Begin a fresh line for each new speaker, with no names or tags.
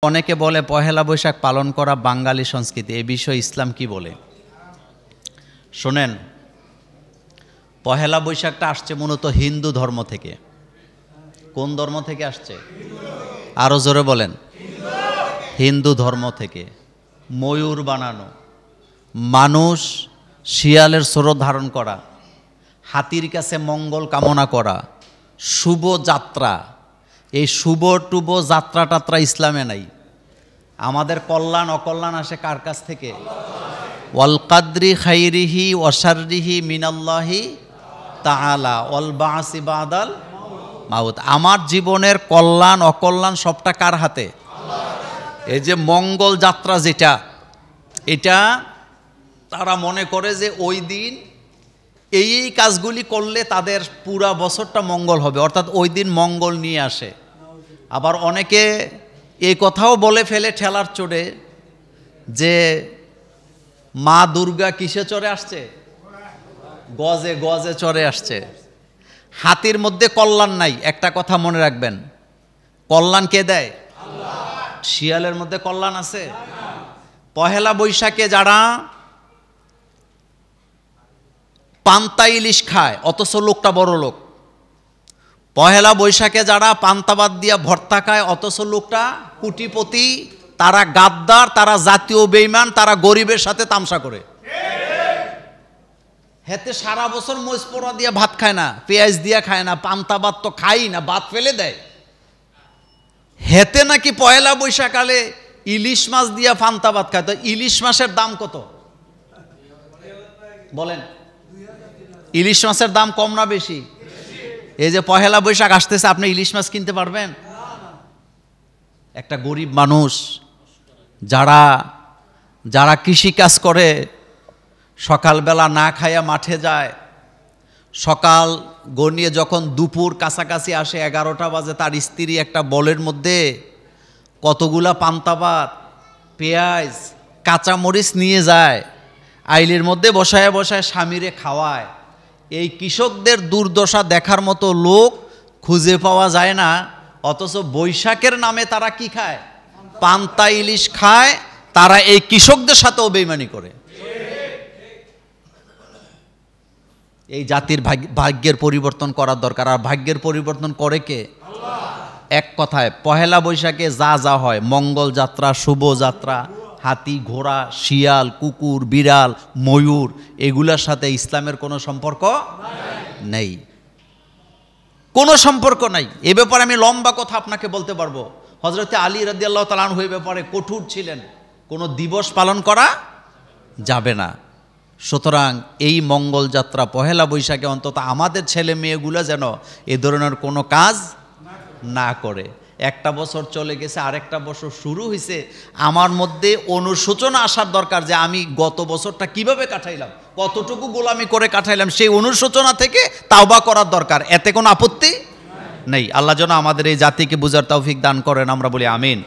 অনেকে বলে পহেলা বৈশাখ পালন করা বাঙালি সংস্কৃতি। এই বিষয়ে ইসলাম কি বলে? শোনেন, পহেলা বৈশাখটা আসছে মূলত হিন্দু ধর্ম থেকে। কোন ধর্ম থেকে আসছে? আরো জোরে বলেন। হিন্দু ধর্ম থেকে। ময়ূর বানানো, মানুষ শিয়ালের স্বরূপ ধারণ করা, হাতির কাছে মঙ্গল কামনা করা, শুভ যাত্রা, এই শুভ টুভ যাত্রা টাত্রা ইসলামে নাই। আমাদের কল্যাণ অকল্যাণ আসে কার কাছ থেকে? ওয়াল কাদরি খাইরিহি ওয়া শাররিহি মিনাল্লাহি তাআলা ওয়াল বাসি বাদাল মাউত। আমার জীবনের কল্যাণ অকল্যাণ সবটা কার হাতে? এই যে মঙ্গল যাত্রা যেটা, এটা তারা মনে করে যে ওই দিন এই কাজগুলি করলে তাদের পুরা বছরটা মঙ্গল হবে, অর্থাৎ ওই দিন মঙ্গল নিয়ে আসে। আবার অনেকে এই কথাও বলে ফেলে ঠেলার চড়ে যে মা দুর্গা কিসে চড়ে আসছে? গজে গজে চড়ে আসছে। হাতির মধ্যে কল্যাণ নাই, একটা কথা মনে রাখবেন, কল্যাণ কে দেয়? শিয়ালের মধ্যে কল্যাণ আছে? পহেলা বৈশাখে যারা পান্তা ইলিশ খায় অথচ লোকটা বড় লোক, পহেলা বৈশাখে যারা পান্তাবাদ দিয়া ভর্তা খায় অথচ লোকটা কোটিপতি, তারা গাদ্দার, তারা জাতীয় বেঈমান, তারা গরিবের সাথে তামসা করে। হেতে সারা বছর মরিচ পোড়া দিয়া ভাত খায় না, পেঁয়াজ দিয়া খায় না, পান্তাবাদ তো খাই না, ভাত ফেলে দেয়। হেতে নাকি পয়লা বৈশাখালে ইলিশ মাছ দিয়া পান্তাবাদ খায়। তো ইলিশ মাছের দাম কত বলেন? ইলিশ মাছের দাম কম না বেশি? এই যে পহেলা বৈশাখ আসতেছে, আপনি ইলিশ মাছ কিনতে পারবেন? একটা গরিব মানুষ যারা যারা কৃষি কাজ করে, সকালবেলা না খাইয়া মাঠে যায়, সকাল গড়িয়ে যখন দুপুর কাছাকাছি আসে 11টা বাজে, তার স্ত্রী একটা বলের মধ্যে কতগুলা পান্তাবাদ, পেঁয়াজ, কাঁচামরিচ নিয়ে যায়, আইলের মধ্যে বসায় বসায় স্বামীরে খাওয়ায়। এই কৃষকদের দুর্দশা দেখার মতো লোক খুঁজে পাওয়া যায় না, অথচ বৈশাখের নামে তারা কি খায়? পান্তা ইলিশ খায়। তারা এই কৃষকদের সাথেও বেইমানি করে। এই জাতির ভাগ্যের পরিবর্তন করার দরকার। আর ভাগ্যের পরিবর্তন করে কে? এক কথায় পহেলা বৈশাখে যা যা হয়, মঙ্গল যাত্রা, শুভ যাত্রা, হাতি, ঘোড়া, শিয়াল, কুকুর, বিড়াল, ময়ূর, এগুলার সাথে ইসলামের কোনো সম্পর্ক নেই, কোনো সম্পর্ক নাই। এ ব্যাপারে আমি লম্বা কথা আপনাকে বলতে পারবো। হযরতে আলী রাদিয়াল্লাহু তাআলা আনহু এই ব্যাপারে কঠোর ছিলেন, কোনো দিবস পালন করা যাবে না। সুতরাং এই মঙ্গল যাত্রা পহেলা বৈশাখে অন্তত আমাদের ছেলে মেয়েগুলো যেন এ ধরনের কোনো কাজ না করে। একটা বছর চলে গেছে, আরেকটা বছর শুরু হয়েছে, আমার মধ্যে অনুশোচনা আসার দরকার যে আমি গত বছরটা কিভাবে কাটাইলাম, কতটুকু গোলামি করে কাটাইলাম, সেই অনুশোচনা থেকে তাওবা করার দরকার। এতে কোনো আপত্তি নেই। আল্লাহ যেন আমাদের এই জাতিকে বুঝার তৌফিক দান করেন, আমরা বলি আমিন।